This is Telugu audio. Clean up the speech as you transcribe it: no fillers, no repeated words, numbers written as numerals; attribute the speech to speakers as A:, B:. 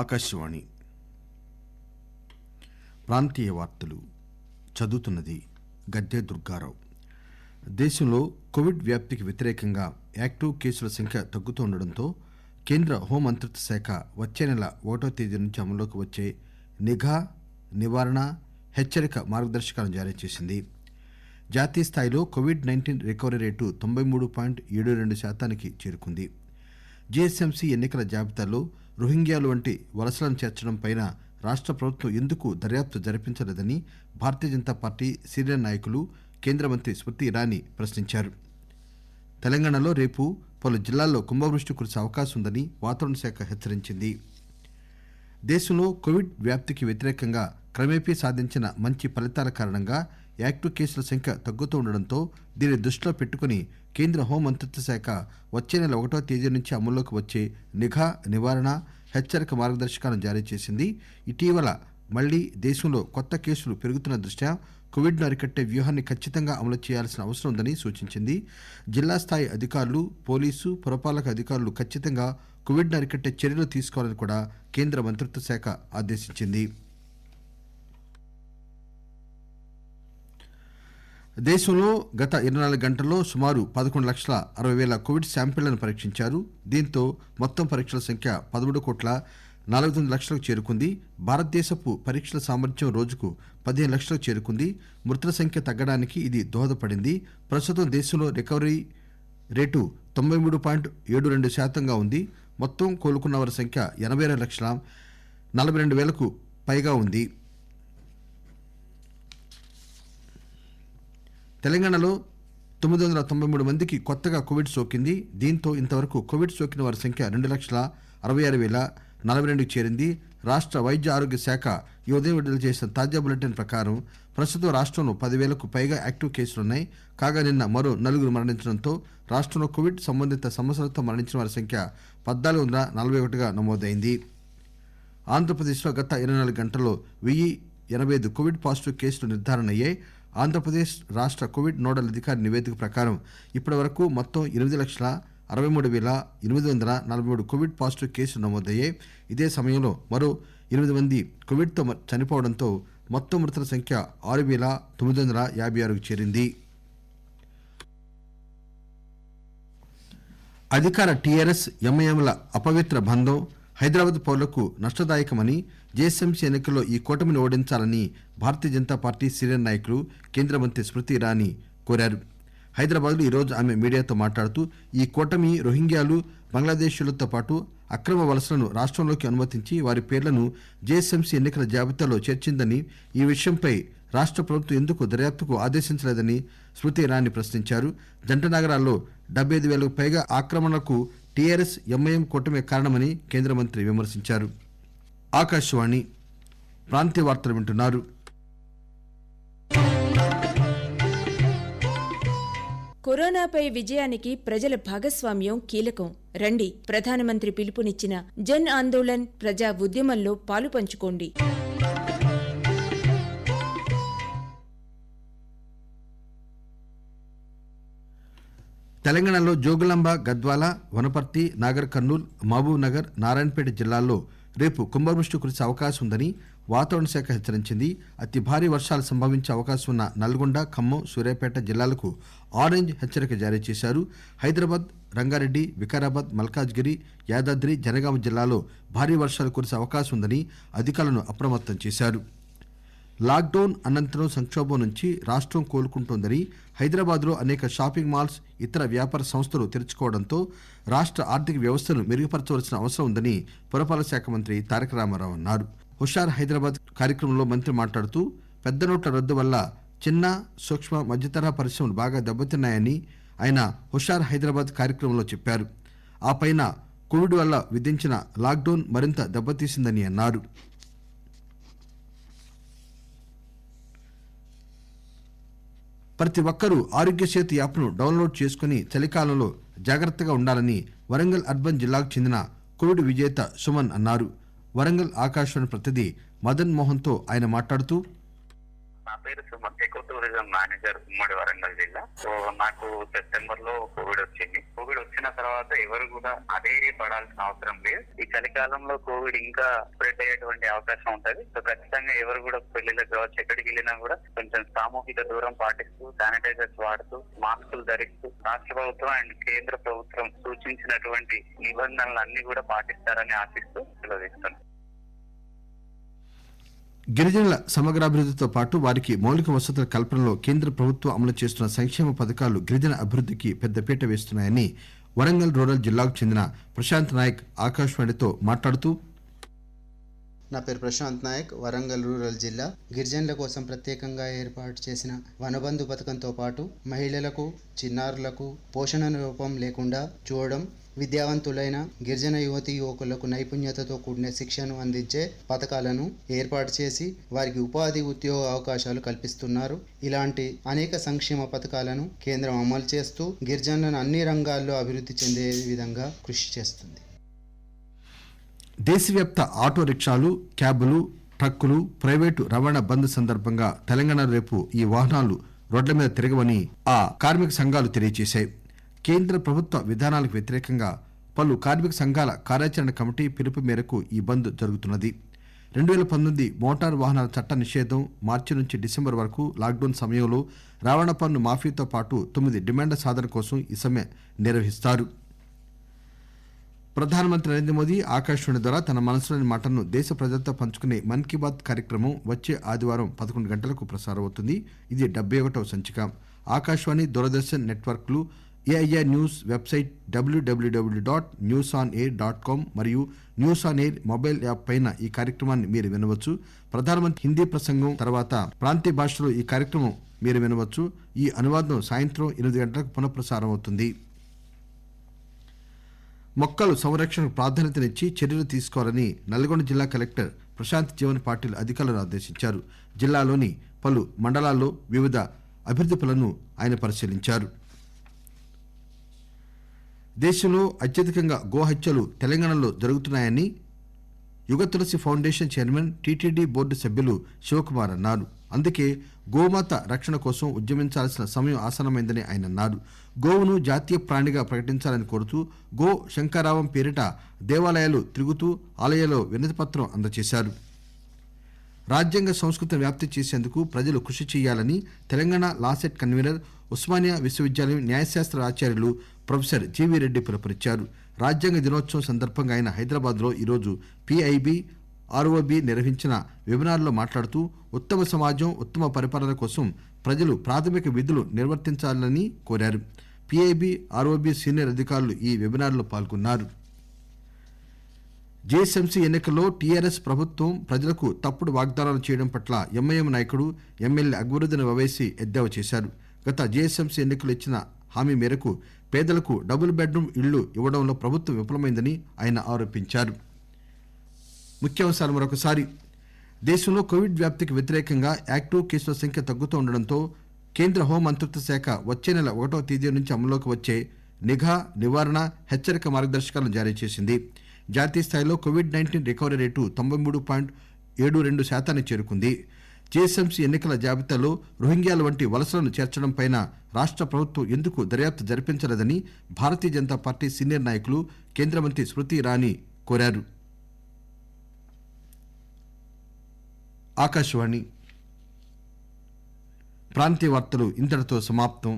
A: ఆకాశవాణి ప్రాంతీయ వార్తలు చదువుతున్నది గద్దె దుర్గారావు. దేశంలో కోవిడ్ వ్యాప్తికి వ్యతిరేకంగా యాక్టివ్ కేసుల సంఖ్య తగ్గుతుండటంతో కేంద్ర హోంమంత్రిత్వ శాఖ వచ్చే నెల 1వ తేదీ నుంచి అమల్లోకి వచ్చే నిఘా, నివారణ, హెచ్చరిక మార్గదర్శకాలను జారీ చేసింది. జాతీయ స్థాయిలో కోవిడ్-19 రికవరీ రేటు 93.72% చేరుకుంది. జీహెచ్ఎంసీ ఎన్నికల జాబితాలో రోహింగ్యాలు వంటి వలసలను చేర్చడంపై రాష్ట్ర ప్రభుత్వం ఎందుకు దర్యాప్తు జరిపించలేదని భారతీయ జనతా పార్టీ సీనియర్ నాయకులు కేంద్ర మంత్రి స్మృతి ఇరానీ ప్రశ్నించారు. తెలంగాణలో రేపు పలు జిల్లాల్లో కుంభవృష్టి కురిసే అవకాశం ఉందని వాతావరణ శాఖ హెచ్చరించింది. దేశంలో కోవిడ్ వ్యాప్తికి వ్యతిరేకంగా క్రమేపీ సాధించిన మంచి ఫలితాల కారణంగా యాక్టివ్ కేసుల సంఖ్య తగ్గుతూ ఉండటంతో దీన్ని దృష్టిలో పెట్టుకుని కేంద్ర హోంమంత్రిత్వ శాఖ వచ్చే నెల 1వ తేదీ నుంచి అమల్లోకి వచ్చే నిఘా, నివారణ, హెచ్చరిక మార్గదర్శకాలను జారీ చేసింది. ఇటీవల మళ్లీ దేశంలో కొత్త కేసులు పెరుగుతున్న దృష్ట్యా కోవిడ్ను అరికట్టే వ్యూహాన్ని ఖచ్చితంగా అమలు చేయాల్సిన అవసరం ఉందని సూచించింది. జిల్లా స్థాయి అధికారులు, పోలీసు, పురపాలక అధికారులు ఖచ్చితంగా కోవిడ్ను అరికట్టే చర్యలు తీసుకోవాలని కూడా కేంద్ర మంత్రిత్వ శాఖ ఆదేశించింది. దేశంలో గత 24 గంటల్లో సుమారు 11,60,000 కోవిడ్ శాంపిళ్లను పరీక్షించారు. దీంతో మొత్తం పరీక్షల సంఖ్య 13,49,00,000కు చేరుకుంది. భారతదేశపు పరీక్షల సామర్థ్యం రోజుకు 15,00,000కు చేరుకుంది. మృతుల సంఖ్య తగ్గడానికి ఇది దోహదపడింది. ప్రస్తుతం దేశంలో రికవరీ రేటు 93.72%గా ఉంది. మొత్తం కోలుకున్న వారి సంఖ్య 82,42,000కు పైగా ఉంది. తెలంగాణలో 993 మందికి కొత్తగా కోవిడ్ సోకింది. దీంతో ఇంతవరకు కోవిడ్ సోకిన వారి సంఖ్య 2,66,042కు చేరింది. రాష్ట్ర వైద్య ఆరోగ్య శాఖ ఈ ఉదయం విడుదల చేసిన తాజా బులెటిన్ ప్రకారం ప్రస్తుతం రాష్ట్రంలో 10,000కు పైగా యాక్టివ్ కేసులున్నాయి. కాగా నిన్న మరో 4 మరణించడంతో రాష్ట్రంలో కోవిడ్ సంబంధిత సమస్యలతో మరణించిన వారి సంఖ్య 1,441గా నమోదైంది. ఆంధ్రప్రదేశ్లో గత 24 గంటల్లో 1,085 కోవిడ్ పాజిటివ్ కేసులు నిర్ధారణ అయ్యాయి. ఆంధ్రప్రదేశ్ రాష్ట్ర కోవిడ్ నోడల్ అధికారి నివేదిక ప్రకారం ఇప్పటి వరకు మొత్తం 8,63,843 కోవిడ్ పాజిటివ్ కేసులు నమోదయ్యాయి. ఇదే సమయంలో మరో 8 మంది కోవిడ్తో చనిపోవడంతో మొత్తం మృతుల సంఖ్య 6,956కు చేరింది. అధికార టీఆర్ఎస్ ఎంఐఎంల అపవిత్ర బంధం హైదరాబాద్ పౌరులకు నష్టదాయకమని, జీహెచ్ఎంసీ ఎన్నికల్లో ఈ కూటమిని ఓడించాలని భారతీయ జనతా పార్టీ సీనియర్ నాయకులు కేంద్ర మంత్రి స్మృతి ఇరానీ కోరారు. హైదరాబాద్లో ఈరోజు ఆమె మీడియాతో మాట్లాడుతూ ఈ కూటమి రోహింగ్యాలు, బంగ్లాదేశీయులతో పాటు అక్రమ వలసలను రాష్ట్రంలోకి అనుమతించి వారి పేర్లను జీహెచ్ఎంసీ ఎన్నికల జాబితాలో చేర్చిందని, ఈ విషయంపై రాష్ట్ర ప్రభుత్వం ఎందుకు దర్యాప్తుకు ఆదేశించలేదని స్మృతి ఇరానీ ప్రశ్నించారు. జంట నగరాల్లో 75,000కు పైగా ఆక్రమణలకు టీఆర్ఎస్ ఎంఐఎం కూటమి కారణమని కేంద్ర మంత్రి విమర్శించారు. ఆకాశవాణి ప్రాంతీయ వార్తలు వింటున్నారు.
B: కరోనాపై విజయానికి ప్రజల భాగస్వామ్యం కీలకం. రండి, ప్రధానమంత్రి పిలుపునిచ్చిన జన్ ఆందోళన్ ప్రజా ఉద్యమంలో పాలుపంచుకోండి.
A: తెలంగాణలో జోగులాంబ, గద్వాల, వనపర్తి, నాగర్ కర్నూల్, మహబూబ్ నగర్, నారాయణపేట జిల్లాల్లో రేపు కుంభవృష్టి కురిసే అవకాశం ఉందని వాతావరణ శాఖ హెచ్చరించింది. అతి భారీ వర్షాలు సంభవించే అవకాశం ఉన్న నల్గొండ, ఖమ్మం, సూర్యాపేట జిల్లాలకు ఆరెంజ్ హెచ్చరిక జారీ చేశారు. హైదరాబాద్, రంగారెడ్డి, వికారాబాద్, మల్కాజ్గిరి, యాదాద్రి, జనగామ జిల్లాలో భారీ వర్షాలు కురిసే అవకాశం ఉందని అధికారులను అప్రమత్తం చేశారు. లాక్డౌన్ అనంతరం సంక్షోభం నుంచి రాష్ట్రం కోలుకుంటోందని, హైదరాబాద్లో అనేక షాపింగ్ మాల్స్, ఇతర వ్యాపార సంస్థలు తెరుచుకోవడంతో రాష్ట్ర ఆర్థిక వ్యవస్థను మెరుగుపరచవలసిన అవసరం ఉందని పురపాలక శాఖ మంత్రి తారక రామారావు అన్నారు. హుషార్ హైదరాబాద్ కార్యక్రమంలో మంత్రి మాట్లాడుతూ పెద్ద నోట్ల రద్దు వల్ల చిన్న, సూక్ష్మ, మధ్యతరహా పరిశ్రమలు బాగా దెబ్బతిన్నాయని ఆయన హుషార్ హైదరాబాద్ కార్యక్రమంలో చెప్పారు. ఆ పైన కోవిడ్ వల్ల విధించిన లాక్డౌన్ మరింత దెబ్బతీసిందని అన్నారు. ప్రతి ఒక్కరూ ఆరోగ్య సేతు యాప్ను డౌన్లోడ్ చేసుకుని చలికాలంలో జాగ్రత్తగా ఉండాలని వరంగల్ అర్బన్ జిల్లాకు చెందిన కోవిడ్ విజేత సుమన్ అన్నారు. వరంగల్ ఆకాశవాణి ప్రతినిధి మదన్ మోహన్తో ఆయన మాట్లాడుతూ
C: నా పేరు సుమన్, ఎకో టూరిజం మేనేజర్, ఉమ్మడి వరంగల్ జిల్లా. సో నాకు సెప్టెంబర్ లో కోవిడ్ వచ్చింది. కోవిడ్ వచ్చిన తర్వాత ఎవరు కూడా అధైర్యపడాల్సిన అవసరం లేదు. ఈ చలికాలంలో కోవిడ్ ఇంకా స్ప్రెడ్ అయ్యేటువంటి అవకాశం ఉంటది. సో ఖచ్చితంగా ఎవరు కూడా పెళ్లిళ్ళకి కావచ్చు, ఎక్కడికి వెళ్ళినా కూడా కొంచెం సామూహిక దూరం పాటిస్తూ, శానిటైజర్స్ వాడుతూ, మాస్కులు ధరిస్తూ రాష్ట్ర ప్రభుత్వం అండ్ కేంద్ర ప్రభుత్వం సూచించినటువంటి నిబంధనలు అన్ని కూడా పాటిస్తారని ఆశిస్తూ సెలవుస్తాను.
A: గిరిజనుల సమగ్రాభివృద్ధితో పాటు వారికి మౌలిక వసతుల కల్పనలో కేంద్ర ప్రభుత్వం అమలు చేస్తున్న సంక్షేమ పథకాలు గిరిజన అభివృద్ధికి పెద్దపీట వేస్తున్నాయని వరంగల్ రూరల్ జిల్లాకు చెందిన ప్రశాంత్ నాయక్ ఆకాశవాణితో మాట్లాడుతూ,
D: నా పేరు ప్రశాంత్ నాయక్, వరంగల్ రూరల్ జిల్లా. గిరిజనుల కోసం ప్రత్యేకంగా ఏర్పాటు చేసిన వనబంధు పథకంతో పాటు మహిళలకు, చిన్నారులకు పోషణ లోపం లేకుండా చూడడం, విద్యావంతులైన గిరిజన యువతీ యువకులకు నైపుణ్యతతో కూడిన శిక్షను అందించే పథకాలను ఏర్పాటు చేసి వారికి ఉపాధి, ఉద్యోగ అవకాశాలు కల్పిస్తున్నారు. ఇలాంటి అనేక సంక్షేమ పథకాలను కేంద్రం అమలు చేస్తూ గిరిజనులను అన్ని రంగాల్లో అభివృద్ధి చెందే విధంగా కృషి చేస్తుంది.
A: దేశవ్యాప్త ఆటో రిక్షాలు, క్యాబులు, ట్రక్కులు, ప్రైవేటు రవాణా బంద్ సందర్భంగా తెలంగాణ రేపు ఈ వాహనాలు రోడ్ల మీద తిరగవని ఆ కార్మిక సంఘాలు తెలియజేశాయి. కేంద్ర ప్రభుత్వ విధానాలకు వ్యతిరేకంగా పలు కార్మిక సంఘాల కార్యాచరణ కమిటీ పిలుపు మేరకు ఈ బంద్ జరుగుతున్నది. 2019 మోటారు వాహనాల చట్ట నిషేధం, మార్చి నుంచి డిసెంబర్ వరకు లాక్డౌన్ సమయంలో రవాణా పన్ను మాఫీతో పాటు 9 డిమాండ్ల సాధన కోసం ఈ సమ్మె నిర్వహిస్తారు. ప్రధానమంత్రి నరేంద్ర మోదీ ఆకాశవాణి ద్వారా తన మనసులోని మాటలను దేశ ప్రజలతో పంచుకునే మన్ కీ బాత్ కార్యక్రమం వచ్చే ఆదివారం 11 గంటలకు ప్రసారం అవుతుంది. ఇది 71వ సంచిక. ఆకాశవాణి, దూరదర్శన్ నెట్వర్క్లు, ఏఐఆర్ న్యూస్ వెబ్సైట్ www.newsonair.com మరియు news on air mobile app పైన ఈ కార్యక్రమాన్ని మీరు వినవచ్చు. ప్రధానమంత్రి హిందీ ప్రసంగం తర్వాత ప్రాంతీయ భాషలో ఈ కార్యక్రమం మీరు వినవచ్చు. ఈ అనువాదం సాయంత్రం 8 గంటలకు పునఃప్రసారం అవుతుంది. మొక్కలు సంరక్షణకు ప్రాధాన్యతనిచ్చి చర్యలు తీసుకోవాలని నల్గొండ జిల్లా కలెక్టర్ ప్రశాంత్ జీవన్ పాటిల్ అధికారులను ఆదేశించారు. జిల్లాలోని పలు మండలాల్లో వివిధ అభివృద్ధి పనులను ఆయన పరిశీలించారు. దేశంలో అత్యధికంగా గోహత్యలు తెలంగాణలో జరుగుతున్నాయని యుగ తులసి ఫౌండేషన్ చైర్మన్, టీటీడీ బోర్డు సభ్యులు శివకుమార్ అన్నారు. అందుకే గోమాత రక్షణ కోసం ఉద్యమించాల్సిన సమయం ఆసన్నమైందని ఆయన అన్నారు. గోవును జాతీయ ప్రాణిగా ప్రకటించాలని కోరుతూ గో శంకరావం పేరిట దేవాలయాలు తిరుగుతూ ఆలయాల్లో వినతిపత్రం అందజేశారు. రాజ్యాంగ సంస్కృతిని వ్యాప్తి చేసేందుకు ప్రజలు కృషి చేయాలని తెలంగాణ లాసెట్ కన్వీనర్, ఉస్మానియా విశ్వవిద్యాలయం న్యాయశాస్త్ర ఆచార్యులు ప్రొఫెసర్ జీవీ రెడ్డి పిలుపునిచ్చారు. రాజ్యాంగ దినోత్సవం సందర్భంగా ఆయన హైదరాబాద్లో ఈరోజు పిఐబి, ఆర్ఓబి నిర్వహించిన వెబినార్లో మాట్లాడుతూ ఉత్తమ సమాజం, ఉత్తమ పరిపాలన కోసం ప్రజలు ప్రాథమిక విధులు నిర్వర్తించాలని కోరారు. పిఐబి, ఆర్ఓబి సీనియర్ అధికారులు ఈ వెబినార్లో పాల్గొన్నారు. జేఎస్ఎంసీ ఎన్నికల్లో టీఆర్ఎస్ ప్రభుత్వం ప్రజలకు తప్పుడు వాగ్దానాలు చేయడం పట్ల ఎంఐఎం నాయకుడు, ఎమ్మెల్యే అక్బరుద్దీన్ ఓవైసీ ఎద్దేవా చేశారు. గత జేఎస్ఎంసీ ఎన్నికలు ఇచ్చిన హామీ మేరకు పేదలకు డబుల్ బెడ్రూమ్ ఇళ్లు ఇవ్వడంలో ప్రభుత్వం విఫలమైందని ఆయన ఆరోపించారు. ముఖ్యాంశాలు మరొకసారి. దేశంలో కోవిడ్ వ్యాప్తికి వ్యతిరేకంగా యాక్టివ్ కేసుల సంఖ్య తగ్గుతూ ఉండడంతో కేంద్ర హోం మంత్రిత్వ శాఖ వచ్చే నెల 1వ తేదీ నుంచి అమల్లోకి వచ్చే నిఘా, నివారణ, హెచ్చరిక మార్గదర్శకాలను జారీ చేసింది. జాతీయ స్థాయిలో కోవిడ్-19 రికవరీ రేటు 93.72% చేరుకుంది. జేఎస్ఎంసీ ఎన్నికల జాబితాలో రోహింగ్యాల వంటి వలసలను చేర్చడంపై రాష్ట్ర ప్రభుత్వం ఎందుకు దర్యాప్తు జరిపించలేదని భారతీయ జనతా పార్టీ సీనియర్ నాయకులు, కేంద్ర మంత్రి స్మృతి ఇరానీ కోరారు. ఆకాశవాణి ప్రాంతీయ వార్తలు ఇంతటితో సమాప్తం.